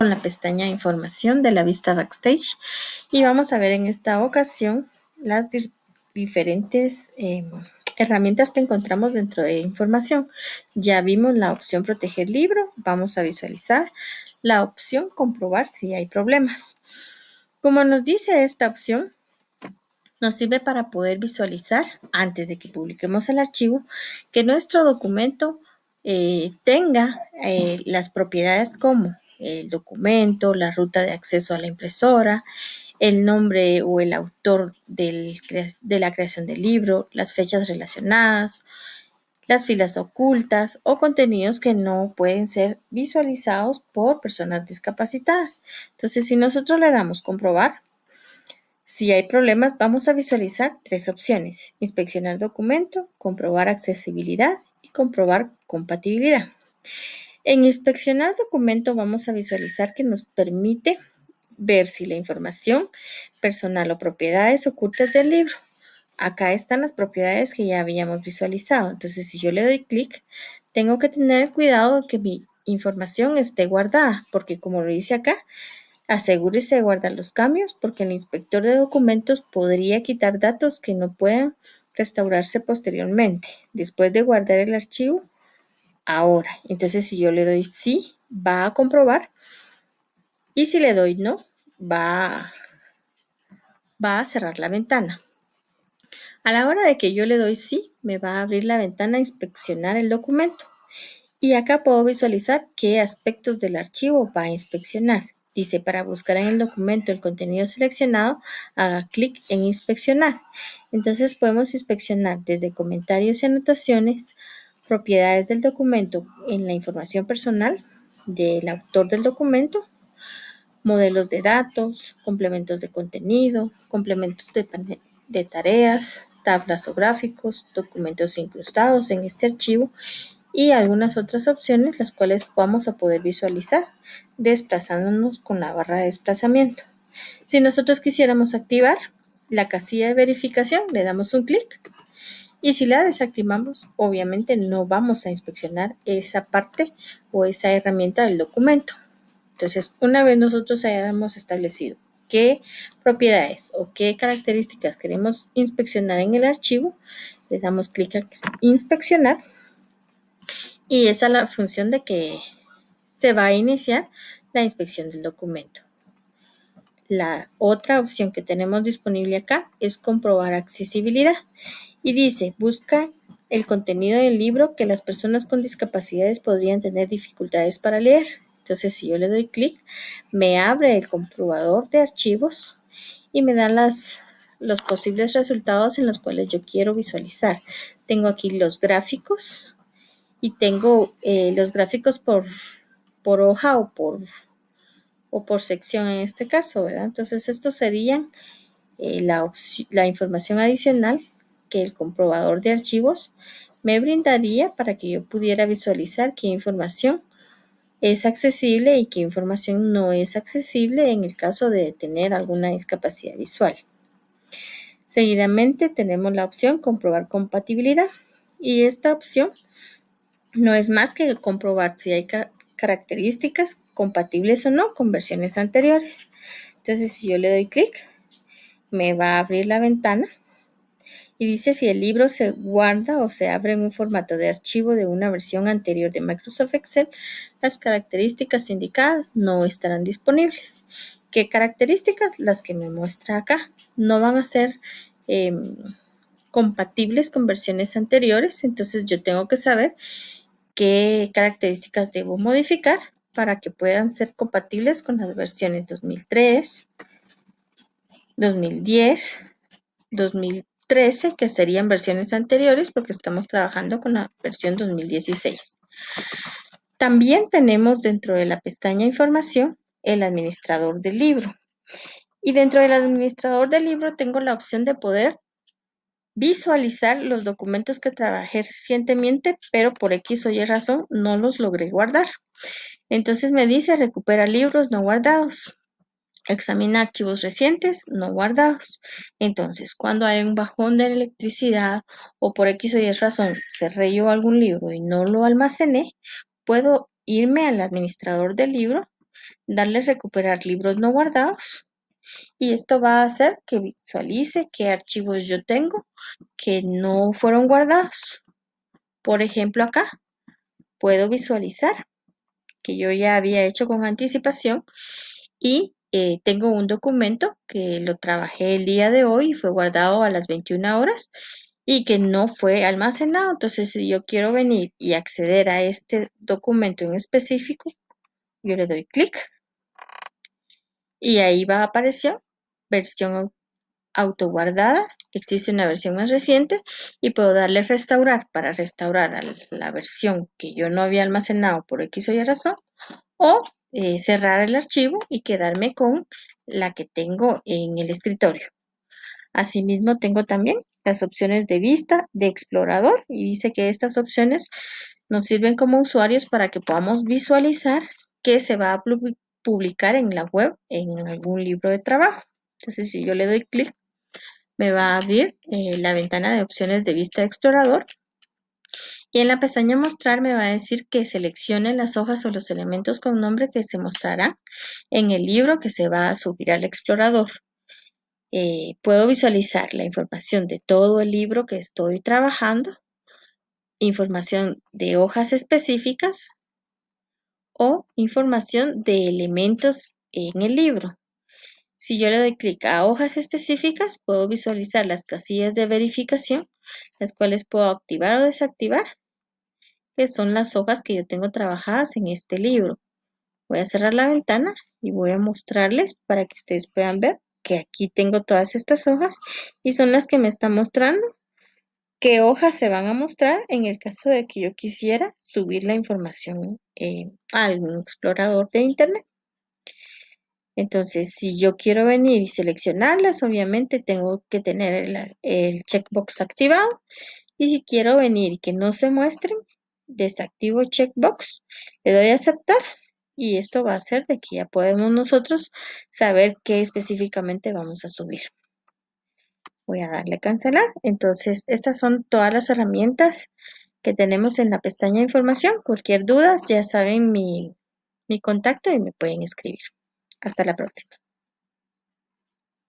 Con la pestaña Información de la vista Backstage y vamos a ver en esta ocasión las diferentes herramientas que encontramos dentro de Información. Ya vimos la opción Proteger libro, vamos a visualizar la opción Comprobar si hay problemas. Como nos dice esta opción, nos sirve para poder visualizar, antes de que publiquemos el archivo, que nuestro documento tenga las propiedades como el documento, la ruta de acceso a la impresora, el nombre o el autor de la creación del libro, las fechas relacionadas, las filas ocultas o contenidos que no pueden ser visualizados por personas discapacitadas. Entonces, si nosotros le damos comprobar, si hay problemas, vamos a visualizar tres opciones: inspeccionar documento, comprobar accesibilidad y comprobar compatibilidad. En inspeccionar documento vamos a visualizar que nos permite ver si la información personal o propiedades ocultas del libro. Acá están las propiedades que ya habíamos visualizado. Entonces, si yo le doy clic, tengo que tener cuidado de que mi información esté guardada, porque como lo dice acá, asegúrese de guardar los cambios porque el inspector de documentos podría quitar datos que no puedan restaurarse posteriormente, después de guardar el archivo ahora. Entonces, si yo le doy sí, va a comprobar, y si le doy no, va a cerrar la ventana. A la hora de que yo le doy sí, me va a abrir la ventana a inspeccionar el documento. Y acá puedo visualizar qué aspectos del archivo va a inspeccionar. Dice, para buscar en el documento el contenido seleccionado, haga clic en inspeccionar. Entonces podemos inspeccionar desde comentarios y anotaciones, propiedades del documento en la información personal del autor del documento, modelos de datos, complementos de contenido, complementos de tareas, tablas o gráficos, documentos incrustados en este archivo y algunas otras opciones las cuales vamos a poder visualizar desplazándonos con la barra de desplazamiento. Si nosotros quisiéramos activar la casilla de verificación, le damos un clic, y si la desactivamos, obviamente no vamos a inspeccionar esa parte o esa herramienta del documento. Entonces, una vez nosotros hayamos establecido qué propiedades o qué características queremos inspeccionar en el archivo, le damos clic a inspeccionar. Y esa es la función de que se va a iniciar la inspección del documento. La otra opción que tenemos disponible acá es comprobar accesibilidad. Y dice, busca el contenido del libro que las personas con discapacidades podrían tener dificultades para leer. Entonces, si yo le doy clic, me abre el comprobador de archivos y me da los posibles resultados en los cuales yo quiero visualizar. Tengo aquí los gráficos y tengo los gráficos por hoja o por sección en este caso, ¿verdad? Entonces, estos serían la información adicional que el comprobador de archivos me brindaría para que yo pudiera visualizar qué información es accesible y qué información no es accesible en el caso de tener alguna discapacidad visual. Seguidamente tenemos la opción comprobar compatibilidad, y esta opción no es más que comprobar si hay características compatibles o no con versiones anteriores. Entonces, si yo le doy clic, me va a abrir la ventana y dice si el libro se guarda o se abre en un formato de archivo de una versión anterior de Microsoft Excel, las características indicadas no estarán disponibles. ¿Qué características? Las que me muestra acá. No van a ser compatibles con versiones anteriores, entonces yo tengo que saber qué características debo modificar para que puedan ser compatibles con las versiones 2003, 2010, 2013, que serían versiones anteriores porque estamos trabajando con la versión 2016. También tenemos dentro de la pestaña Información el administrador del libro. Y dentro del administrador del libro tengo la opción de poder visualizar los documentos que trabajé recientemente, pero por X o Y razón no los logré guardar. Entonces me dice recupera libros no guardados. Examina archivos recientes no guardados. Entonces, cuando hay un bajón de electricidad o por X o Y razón cerré yo algún libro y no lo almacené, puedo irme al administrador del libro darle recuperar libros no guardados y esto va a hacer que visualice qué archivos yo tengo que no fueron guardados. Por ejemplo, acá puedo visualizar que yo ya había hecho con anticipación y tengo un documento que lo trabajé el día de hoy y fue guardado a las 21 horas y que no fue almacenado. Entonces, si yo quiero venir y acceder a este documento en específico, yo le doy clic y ahí va a aparecer versión autoguardada. Existe una versión más reciente y puedo darle restaurar para restaurar a la versión que yo no había almacenado por X o Y razón o cerrar el archivo y quedarme con la que tengo en el escritorio. Asimismo, tengo también las opciones de vista de explorador y dice que estas opciones nos sirven como usuarios para que podamos visualizar qué se va a publicar en la web en algún libro de trabajo. Entonces, si yo le doy clic, me va a abrir la ventana de opciones de vista de explorador y en la pestaña mostrar me va a decir que seleccione las hojas o los elementos con nombre que se mostrará en el libro que se va a subir al explorador. Puedo visualizar la información de todo el libro que estoy trabajando, información de hojas específicas o información de elementos en el libro. Si yo le doy clic a hojas específicas, puedo visualizar las casillas de verificación, las cuales puedo activar o desactivar, que son las hojas que yo tengo trabajadas en este libro. Voy a cerrar la ventana y voy a mostrarles para que ustedes puedan ver que aquí tengo todas estas hojas y son las que me están mostrando qué hojas se van a mostrar en el caso de que yo quisiera subir la información a algún explorador de internet. Entonces, si yo quiero venir y seleccionarlas, obviamente tengo que tener el checkbox activado. Y si quiero venir y que no se muestren, desactivo checkbox, le doy a aceptar y esto va a hacer de que ya podemos nosotros saber qué específicamente vamos a subir. Voy a darle cancelar. Entonces, estas son todas las herramientas que tenemos en la pestaña de información. Cualquier duda, ya saben mi contacto y me pueden escribir. Hasta la próxima.